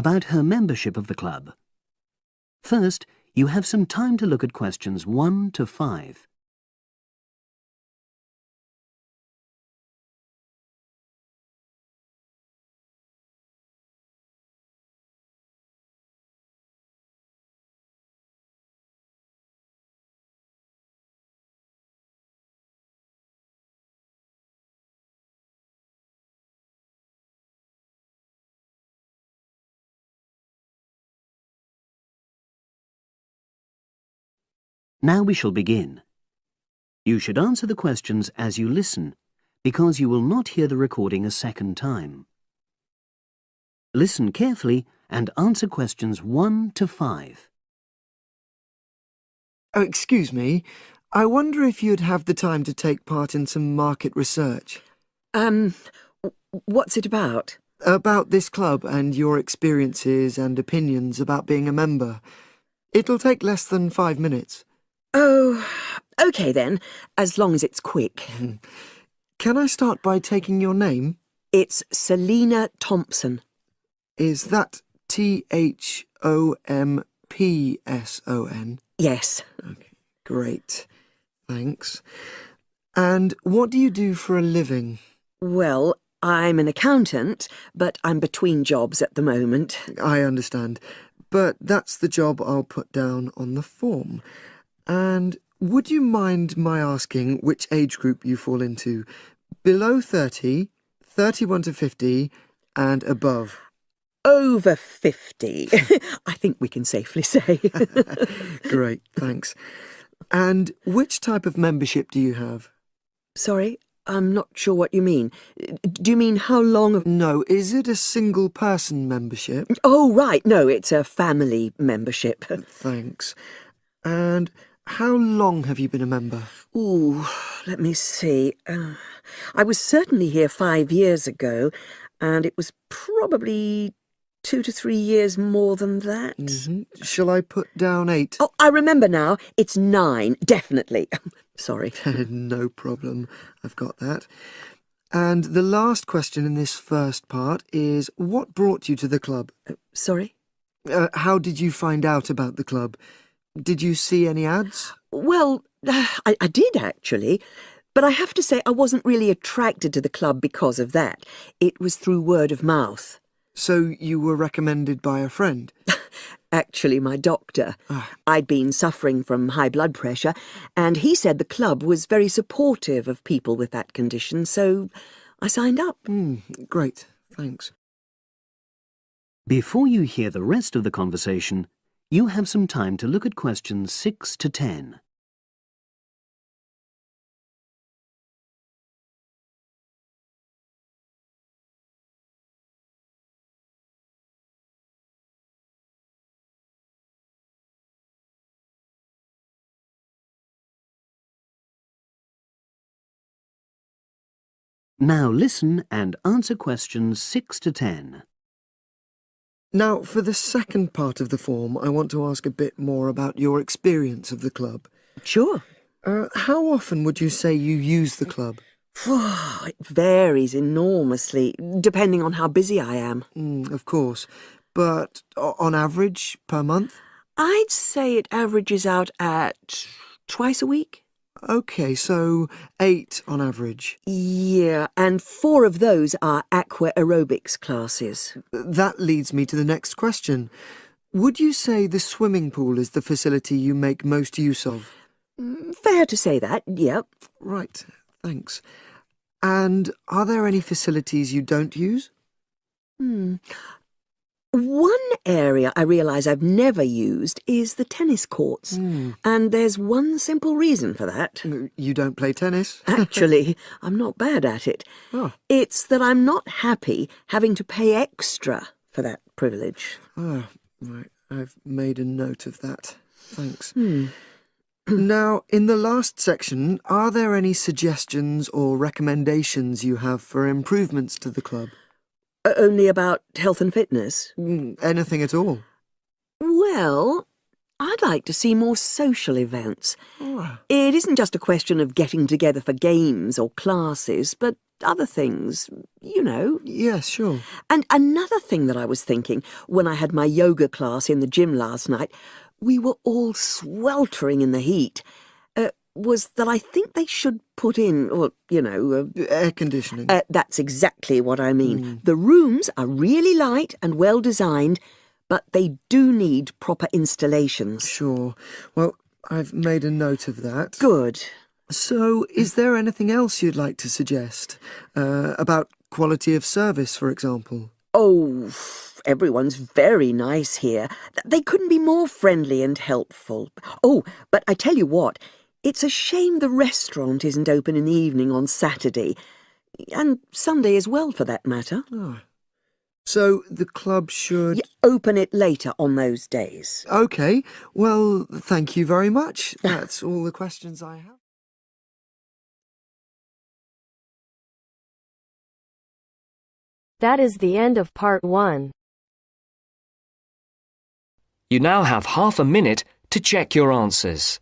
about her membership of the club. First, you have some time to look at questions 1 to 5. Now we shall begin. You should answer the questions as you listen, because you will not hear the recording a second time. Listen carefully and answer questions 1 to 5. Oh, excuse me. I wonder if you'd have the time to take part in some market research. What's it about? About this club and your experiences and opinions about being a member. It'll take less than 5 minutes. Oh, OK then, as long as it's quick. Can I start by taking your name? It's Selina Thompson. Is that Thompson? Yes. Okay, great. Thanks. And what do you do for a living? Well, I'm an accountant, but I'm between jobs at the moment. I understand. But that's the job I'll put down on the form. And would you mind my asking which age group you fall into? Below 30, 31 to 50, and above? Over 50, I think we can safely say. Great, thanks. And which type of membership do you have? Sorry, I'm not sure what you mean. Do you mean how long? No, is it a single-person membership? Oh, right, no, it's a family membership. Thanks. And how long have you been a member? Ooh, let me see. I was certainly here 5 years ago, and it was probably 2 to 3 years more than that. Shall I put down 8? Oh, I remember now. It's 9, definitely. Sorry. No problem. I've got that. And the last question in this first part is, what brought you to the club? Sorry? How did you find out about the club? Did you see any ads? Well, I did actually, but I have to say I wasn't really attracted to the club because of that. It was through word of mouth. So you were recommended by a friend? Actually, my doctor. I'd been suffering from high blood pressure, and he said the club was very supportive of people with that condition, so I signed up. Great, thanks. Before you hear the rest of the conversation, you have some time to look at questions 6 to 10. Now listen and answer questions 6 to 10. Now, for the second part of the form, I want to ask a bit more about your experience of the club. Sure. How often would you say you use the club? It varies enormously, depending on how busy I am. Of course. But on average, per month? I'd say it averages out at twice a week. OK, so 8 on average. Yeah, and 4 of those are aqua aerobics classes. That leads me to the next question. Would you say the swimming pool is the facility you make most use of? Fair to say that, yep. Right, thanks. And are there any facilities you don't use? One area I realise I've never used is the tennis courts. And there's one simple reason for that. You don't play tennis? Actually, I'm not bad at it. Oh. It's that I'm not happy having to pay extra for that privilege. Oh, right. I've made a note of that. Thanks. Now, in the last section, are there any suggestions or recommendations you have for improvements to the club? Only about health and fitness? Anything at all? Well, I'd like to see more social events. Oh, It isn't just a question of getting together for games or classes, but other things, you know. yes, sure. And another thing that I was thinking when I had my yoga class in the gym last night, we were all sweltering in the heat, was that I think they should put in, or, you know... Air conditioning. That's exactly what I mean. The rooms are really light and well designed, but they do need proper installations. Sure. Well, I've made a note of that. Good. So, is there anything else you'd like to suggest? About quality of service, for example? Oh, everyone's very nice here. They couldn't be more friendly and helpful. Oh, but I tell you what, it's a shame the restaurant isn't open in the evening on Saturday, and Sunday as well, for that matter. Oh. So, the club should... Open it later on those days. OK. Well, thank you very much. That's all the questions I have. That is the end of part 1. You now have half a minute to check your answers.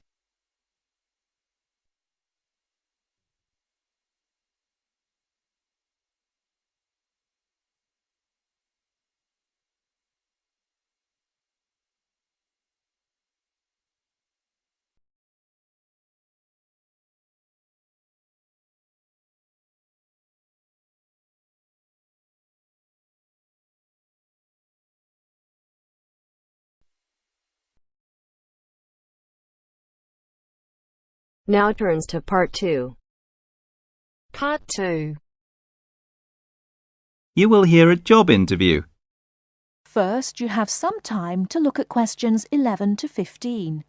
Now turns to part 2. Part 2. You will hear a job interview. First, you have some time to look at questions 11 to 15.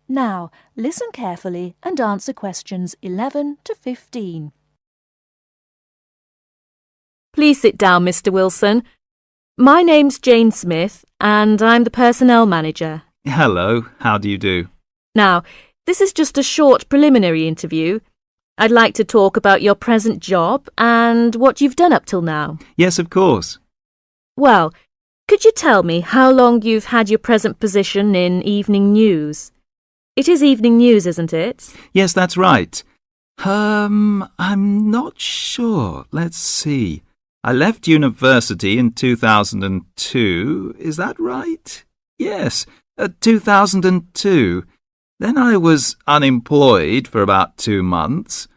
Now, listen carefully and answer questions 11 to 15. Please sit down, Mr. Wilson. My name's Jane Smith, and I'm the personnel manager. Hello, how do you do? Now, this is just a short preliminary interview. I'd like to talk about your present job and what you've done up till now. Yes, of course. Well, could you tell me how long you've had your present position in evening news? It is evening news, isn't it? Yes, that's right. I'm not sure. Let's see. I left university in 2002. Is that right? Yes, 2002. Then I was unemployed for about 2 months,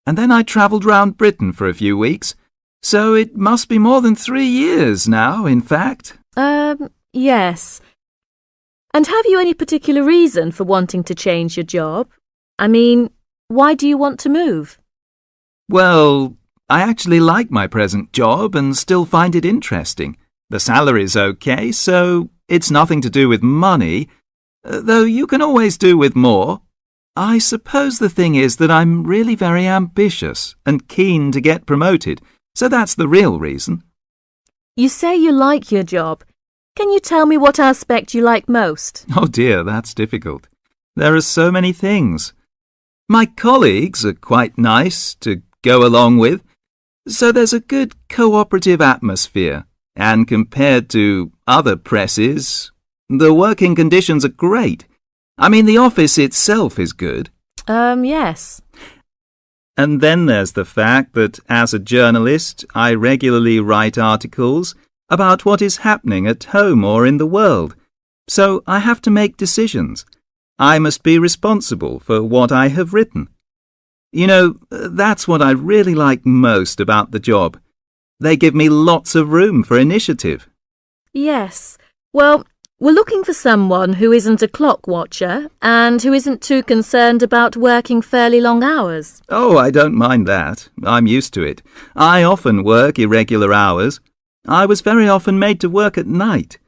and then I travelled round Britain for a few weeks. So it must be more than 3 years now, in fact. Yes. And have you any particular reason for wanting to change your job? I mean, why do you want to move? Well, I actually like my present job and still find it interesting. The salary's okay, so it's nothing to do with money, though you can always do with more. I suppose the thing is that I'm really very ambitious and keen to get promoted, so that's the real reason. You say you like your job. Can you tell me what aspect you like most? Oh dear, that's difficult. There are so many things. My colleagues are quite nice to go along with, so there's a good cooperative atmosphere, and compared to other presses, the working conditions are great. I mean, the office itself is good. Yes. And then there's the fact that as a journalist, I regularly write articles about what is happening at home or in the world. So I have to make decisions. I must be responsible for what I have written. You know, that's what I really like most about the job. They give me lots of room for initiative. Yes. Well, we're looking for someone who isn't a clock watcher and who isn't too concerned about working fairly long hours. Oh, I don't mind that. I'm used to it. I often work irregular hours. I was very often made to work at night.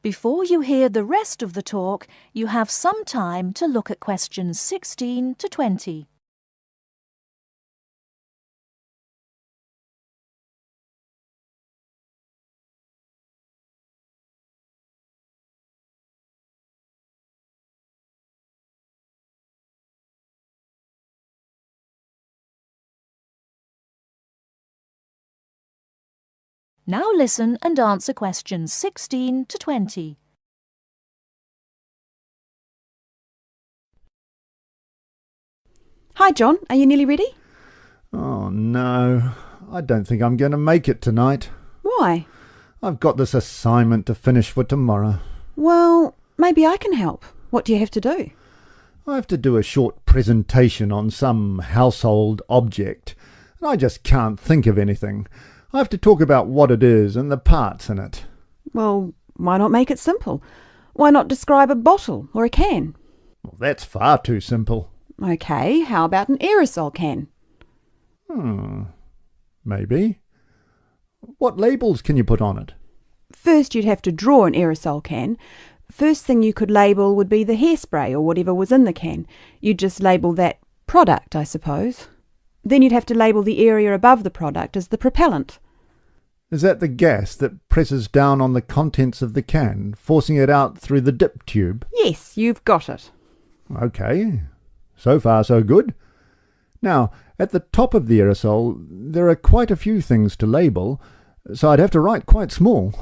Before you hear the rest of the talk, you have some time to look at questions 16 to 20. Now listen and answer questions 16 to 20. Hi, John. Are you nearly ready? Oh, no. I don't think I'm going to make it tonight. Why? I've got this assignment to finish for tomorrow. Well, maybe I can help. What do you have to do? I have to do a short presentation on some household object, and I just can't think of anything. I have to talk about what it is and the parts in it. Well, why not make it simple? Why not describe a bottle or a can? Well, that's far too simple. OK, how about an aerosol can? Maybe. What labels can you put on it? First, you'd have to draw an aerosol can. First thing you could label would be the hairspray or whatever was in the can. You'd just label that product, I suppose. Then you'd have to label the area above the product as the propellant. Is that the gas that presses down on the contents of the can, forcing it out through the dip tube? Yes, you've got it. OK. So far, so good. Now, at the top of the aerosol, there are quite a few things to label, so I'd have to write quite small.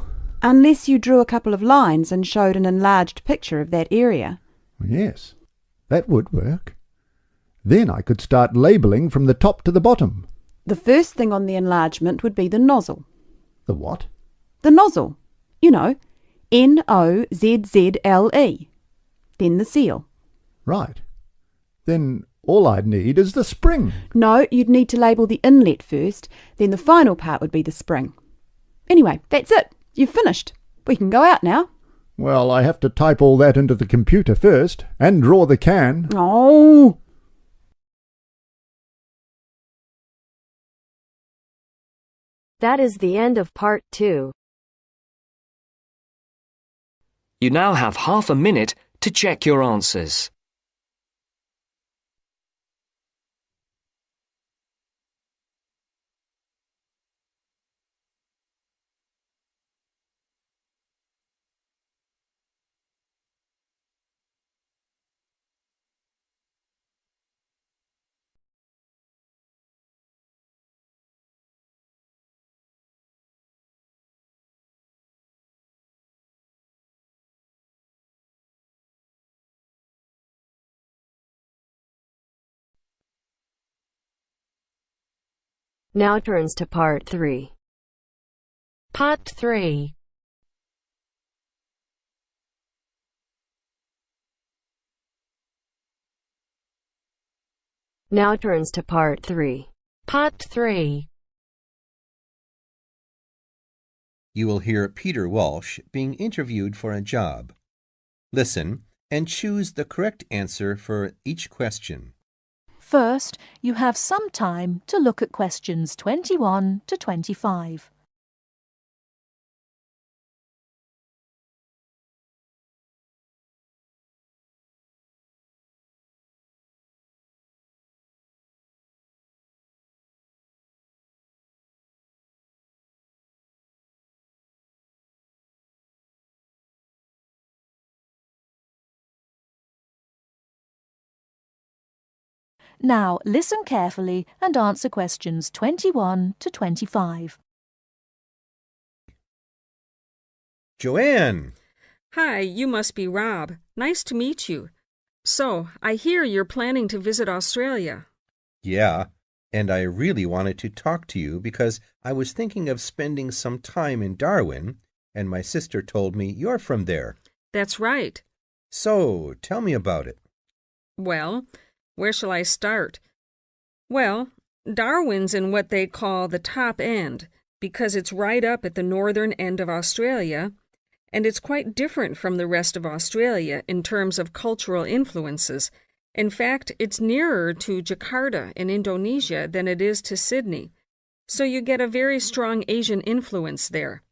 Unless you drew a couple of lines and showed an enlarged picture of that area. Yes, that would work. Then I could start labelling from the top to the bottom. The first thing on the enlargement would be the nozzle. The what? The nozzle. You know, Nozzle. Then the seal. Right. Then all I'd need is the spring. No, you'd need to label the inlet first, then the final part would be the spring. Anyway, that's it. You've finished. We can go out now. Well, I have to type all that into the computer first, and draw the can. Oh! That is the end of part 2. You now have half a minute to check your answers. Now turns to part 3. Part 3. Now turns to part 3. Part 3. You will hear Peter Walsh being interviewed for a job. Listen and choose the correct answer for each question. First, you have some time to look at questions 21 to 25. Now listen carefully and answer questions 21 to 25. Joanne! Hi, you must be Rob. Nice to meet you. So, I hear you're planning to visit Australia. Yeah, and I really wanted to talk to you because I was thinking of spending some time in Darwin, and my sister told me you're from there. That's right. So, tell me about it. Well, where shall I start? Well, Darwin's in what they call the top end, because it's right up at the northern end of Australia, and it's quite different from the rest of Australia in terms of cultural influences. In fact, it's nearer to Jakarta in Indonesia than it is to Sydney, so you get a very strong Asian influence there.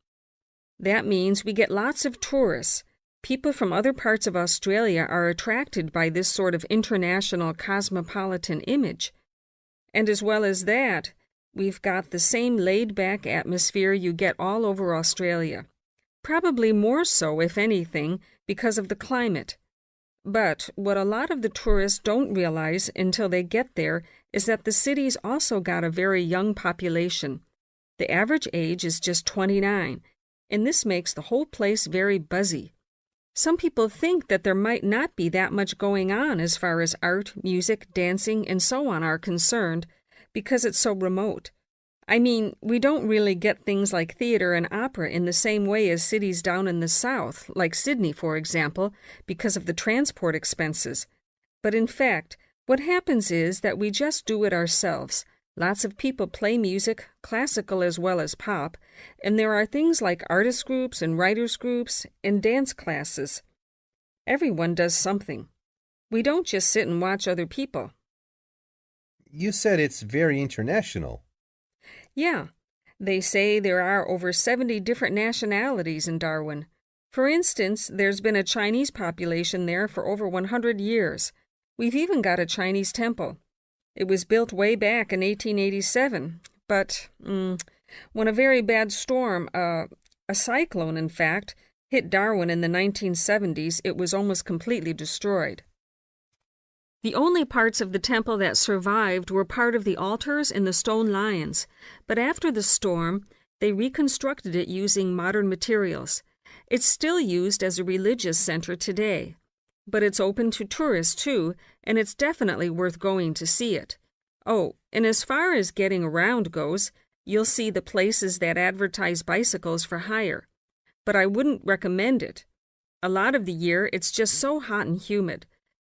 That means we get lots of tourists. People from other parts of Australia are attracted by this sort of international cosmopolitan image. And as well as that, we've got the same laid-back atmosphere you get all over Australia. Probably more so, if anything, because of the climate. But what a lot of the tourists don't realize until they get there is that the city's also got a very young population. The average age is just 29, and this makes the whole place very buzzy. Some people think that there might not be that much going on as far as art, music, dancing, and so on are concerned, because it's so remote. I mean, we don't really get things like theater and opera in the same way as cities down in the south, like Sydney, for example, because of the transport expenses. But in fact, what happens is that we just do it ourselves. Lots of people play music, classical as well as pop, and there are things like artist groups and writers groups and dance classes. Everyone does something. We don't just sit and watch other people. You said it's very international. Yeah, they say there are over 70 different nationalities in Darwin. For instance, there's been a Chinese population there for over 100 years. We've even got a Chinese temple. It was built way back in 1887, but when a very bad storm, a cyclone in fact, hit Darwin in the 1970s, it was almost completely destroyed. The only parts of the temple that survived were part of the altars and the stone lions, but after the storm, they reconstructed it using modern materials. It's still used as a religious center today, but it's open to tourists too, and it's definitely worth going to see it. Oh, and as far as getting around goes, you'll see the places that advertise bicycles for hire, but I wouldn't recommend it. A lot of the year, it's just so hot and humid.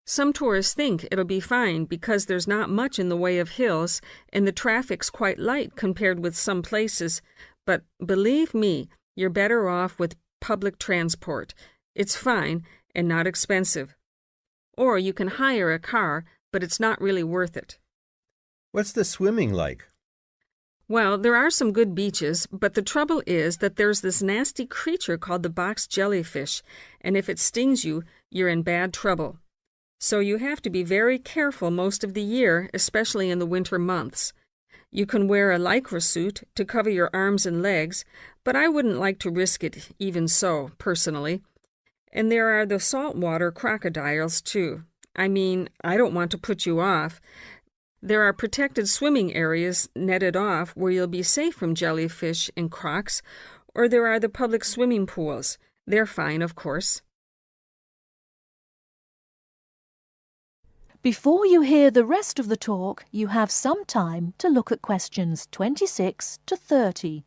Some tourists think it'll be fine because there's not much in the way of hills and the traffic's quite light compared with some places, but believe me, you're better off with public transport. It's fine and not expensive. Or you can hire a car, but it's not really worth it. What's the swimming like? Well, there are some good beaches, but the trouble is that there's this nasty creature called the box jellyfish, and if it stings you, you're in bad trouble. So you have to be very careful most of the year, especially in the winter months. You can wear a lycra suit to cover your arms and legs, but I wouldn't like to risk it even so, personally. And there are the saltwater crocodiles, too. I mean, I don't want to put you off. There are protected swimming areas netted off where you'll be safe from jellyfish and crocs, or there are the public swimming pools. They're fine, of course. Before you hear the rest of the talk, you have some time to look at questions 26 to 30.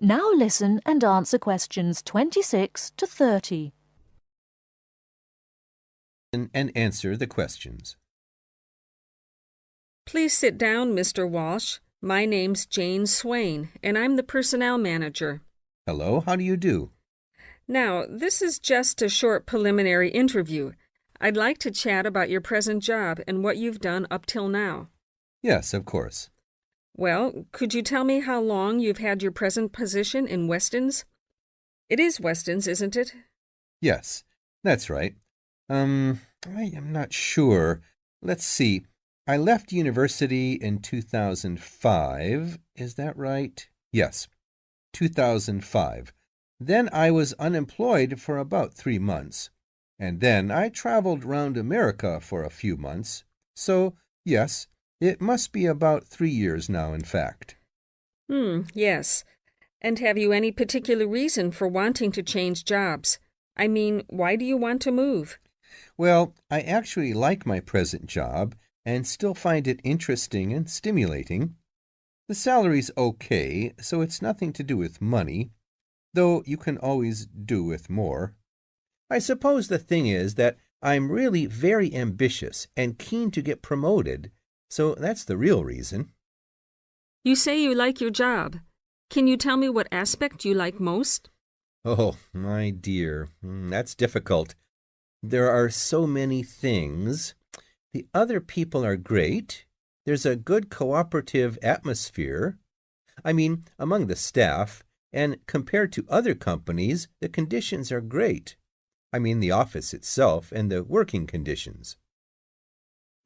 Now listen and answer questions 26 to 30. And answer the questions. Please sit down, Mr. Walsh. My name's Jane Swain, and I'm the personnel manager. Hello, how do you do? Now, this is just a short preliminary interview. I'd like to chat about your present job and what you've done up till now. Yes, of course. Well, could you tell me how long you've had your present position in Weston's? It is Weston's, isn't it? Yes, that's right. I am not sure. Let's see. I left university in 2005. Is that right? Yes, 2005. Then I was unemployed for about 3 months. And then I traveled round America for a few months. So, yes, it must be about 3 years now, in fact. Yes. And have you any particular reason for wanting to change jobs? I mean, why do you want to move? Well, I actually like my present job and still find it interesting and stimulating. The salary's okay, so it's nothing to do with money, though you can always do with more. I suppose the thing is that I'm really very ambitious and keen to get promoted, so that's the real reason. You say you like your job. Can you tell me what aspect you like most? Oh, my dear, that's difficult. There are so many things. The other people are great. There's a good cooperative atmosphere. I mean, among the staff, and compared to other companies, the conditions are great. I mean, the office itself and the working conditions.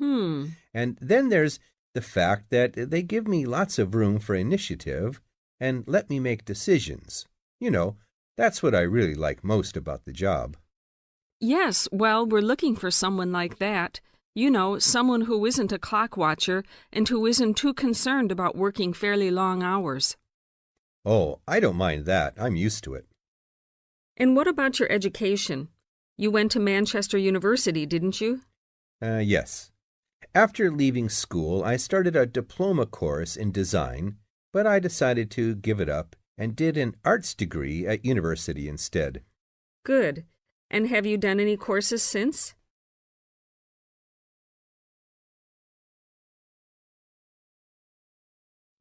And then there's the fact that they give me lots of room for initiative and let me make decisions. You know, that's what I really like most about the job. Yes, well, we're looking for someone like that. You know, someone who isn't a clock watcher and who isn't too concerned about working fairly long hours. Oh, I don't mind that. I'm used to it. And what about your education? You went to Manchester University, didn't you? Yes. After leaving school, I started a diploma course in design, but I decided to give it up and did an arts degree at university instead. Good. And have you done any courses since?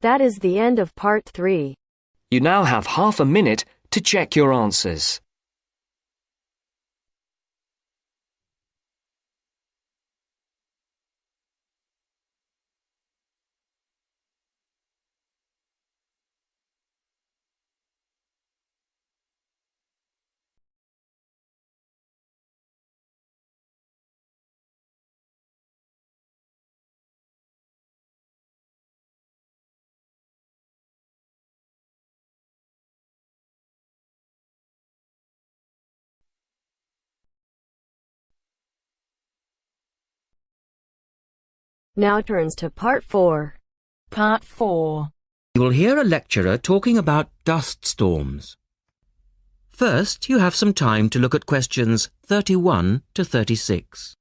That is the end of part 3. You now have half a minute to check your answers. Now turns to part 4. Part 4. You will hear a lecturer talking about dust storms. First, you have some time to look at questions 31 to 36.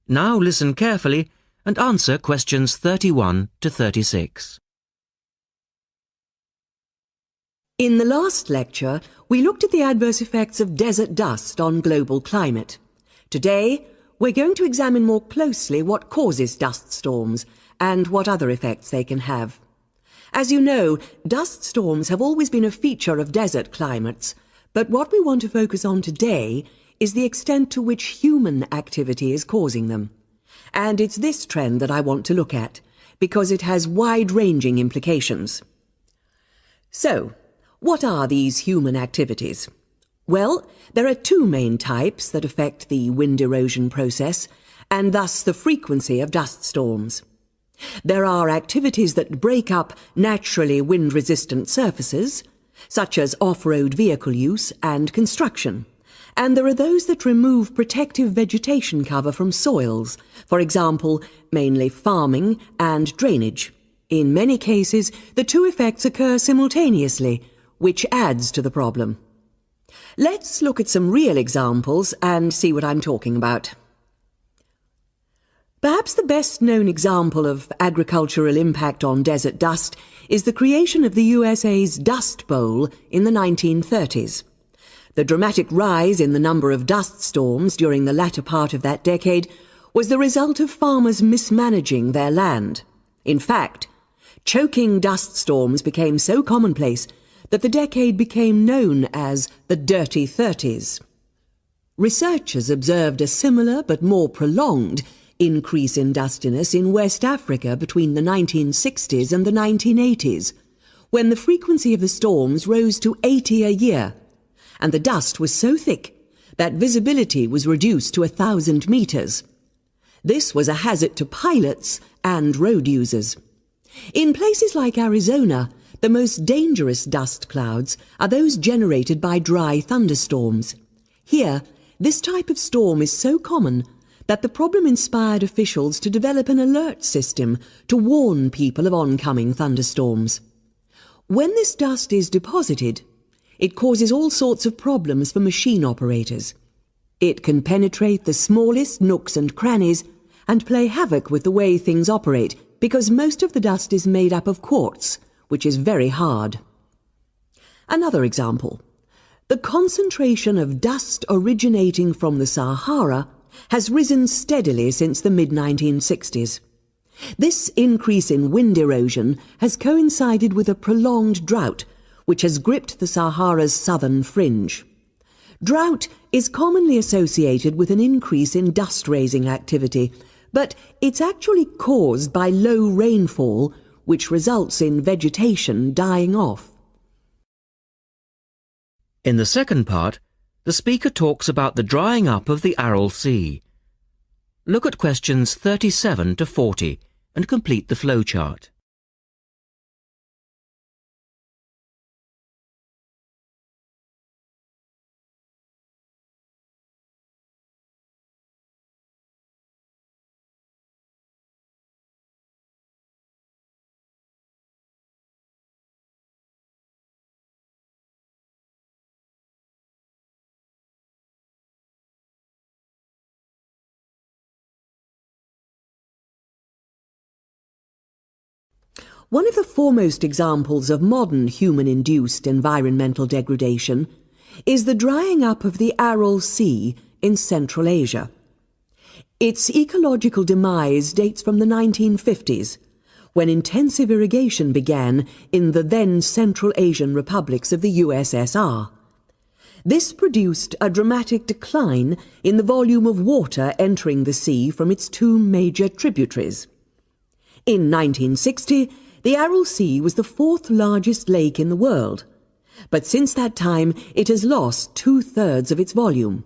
Now listen carefully and answer questions 31 to 36. In the last lecture, we looked at the adverse effects of desert dust on global climate. Today, we're going to examine more closely what causes dust storms and what other effects they can have. As you know, dust storms have always been a feature of desert climates, but what we want to focus on today is the extent to which human activity is causing them. And it's this trend that I want to look at, because it has wide-ranging implications. So, what are these human activities? Well, there are two main types that affect the wind erosion process, and thus the frequency of dust storms. There are activities that break up naturally wind-resistant surfaces, such as off-road vehicle use and construction. And there are those that remove protective vegetation cover from soils, for example, mainly farming and drainage. In many cases, the two effects occur simultaneously, which adds to the problem. Let's look at some real examples and see what I'm talking about. Perhaps the best-known example of agricultural impact on desert dust is the creation of the USA's Dust Bowl in the 1930s. The dramatic rise in the number of dust storms during the latter part of that decade was the result of farmers mismanaging their land. In fact, choking dust storms became so commonplace that the decade became known as the Dirty 30s. Researchers observed a similar but more prolonged increase in dustiness in West Africa between the 1960s and the 1980s, when the frequency of the storms rose to 80 a year, and the dust was so thick that visibility was reduced to 1,000 meters. This was a hazard to pilots and road users. In places like Arizona, the most dangerous dust clouds are those generated by dry thunderstorms. Here, this type of storm is so common that the problem inspired officials to develop an alert system to warn people of oncoming thunderstorms. When this dust is deposited, it causes all sorts of problems for machine operators. It can penetrate the smallest nooks and crannies and play havoc with the way things operate, because most of the dust is made up of quartz, which is very hard. Another example. The concentration of dust originating from the Sahara has risen steadily since the mid-1960s. This increase in wind erosion has coincided with a prolonged drought, which has gripped the Sahara's southern fringe. Drought is commonly associated with an increase in dust-raising activity, but it's actually caused by low rainfall, which results in vegetation dying off. In the second part, the speaker talks about the drying up of the Aral Sea. Look at questions 37 to 40 and complete the flowchart. One of the foremost examples of modern human-induced environmental degradation is the drying up of the Aral Sea in Central Asia. Its ecological demise dates from the 1950s, when intensive irrigation began in the then Central Asian republics of the USSR. This produced a dramatic decline in the volume of water entering the sea from its two major tributaries. In 1960, the Aral Sea was the fourth largest lake in the world, but since that time it has lost 2/3 of its volume.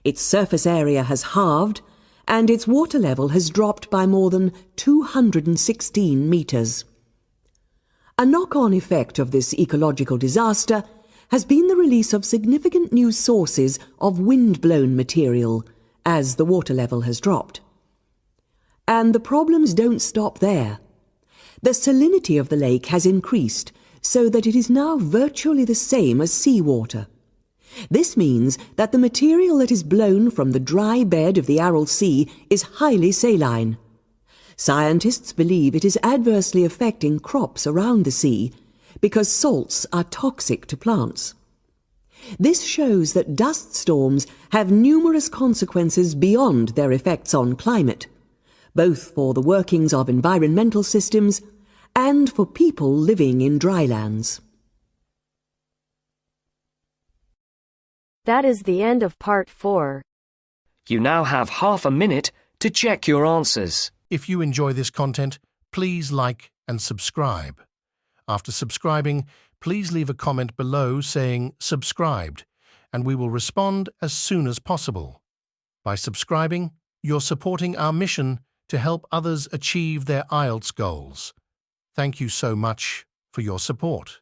Its surface area has halved, and its water level has dropped by more than 216 metres. A knock-on effect of this ecological disaster has been the release of significant new sources of wind-blown material as the water level has dropped. And the problems don't stop there. The salinity of the lake has increased so that it is now virtually the same as seawater. This means that the material that is blown from the dry bed of the Aral Sea is highly saline. Scientists believe it is adversely affecting crops around the sea because salts are toxic to plants. This shows that dust storms have numerous consequences beyond their effects on climate, both for the workings of environmental systems and for people living in drylands. That is the end of part 4. You now have half a minute to check your answers. If you enjoy this content, please like and subscribe. After subscribing, please leave a comment below saying subscribed, and we will respond as soon as possible. By subscribing, you're supporting our mission to help others achieve their IELTS goals. Thank you so much for your support.